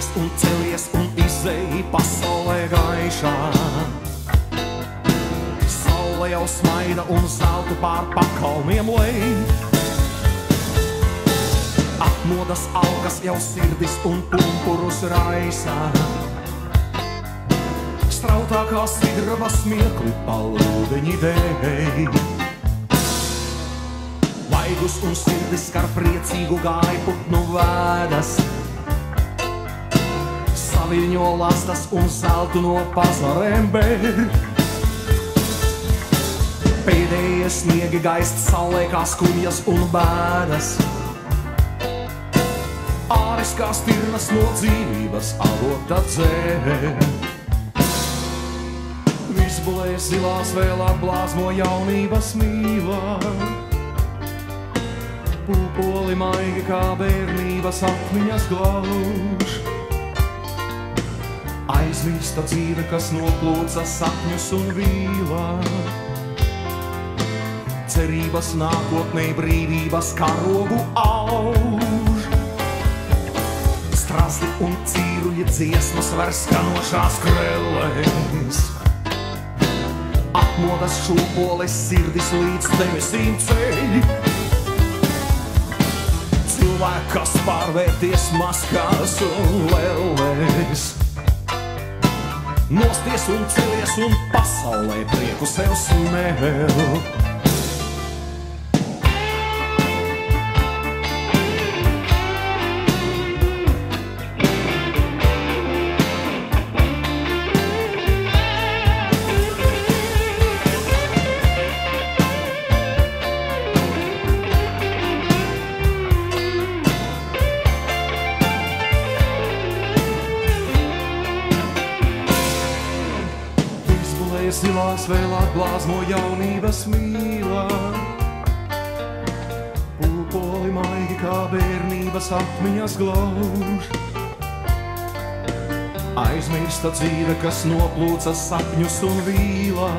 Mosties un celies un izej pasaulē gaišā. Saule jau smaida un zeltu pār pakalniem lej. Apmodas alkas jau sirdis un pumpurus raisā. Strautākā sidrava smiekli palūdeņi dēj. Vaigus un sirdis skar priecīgu gājputnu vēdas. Saviļņo lastas un zeltu no pazarēm bēr. Pēdējie sniegi gaist saulē kā skumjas un bēdas. Āres kā stirnas no dzīvības avota dzēr. Visbulē zilās vēl atblāzmo jaunības mīlā. Pūpoli maigi kā bērnības atmiņas glauž. Aizvīsta dzīve, kas noplūca sapņus un vīlā. Cerības nākotnē brīvības karogu auž. Strazdi un cīruļi dziesmas var skanošās krellēs. Apmodas šūpoles sirdis līdz debesīm ceļ. Cilvēki, kas pārvērties maskās un lellēs. Mosties un celies un pasaulē prieku sev smēl. Zilās vēl atblāzmo jaunības mīlā. Pūpoli maigi kā bērnības atmiņas glauž. Aizmirsta dzīve, kas noplūca sapņus un vīlā.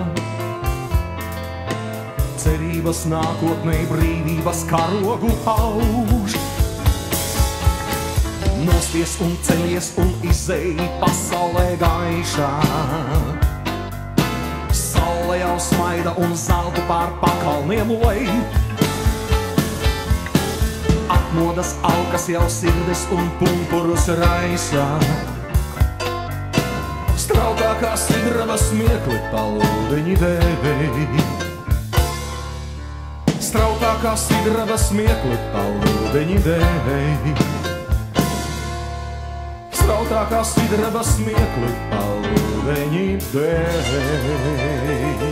Cerības nākotnē brīvības karogu auž. Mosties un celies un izej pasaulē gaišā. Saule jau smaida un zeltu pār pakalniem lej. Apmodas alkas jau sirdis un pumpurus raisā. Strautākā sidrava smiekli palūdeņi dēj. Strautākā sidrava smiekli palūdeņi dēj. Strautākā sidrava smiekli palūdeņi dēj.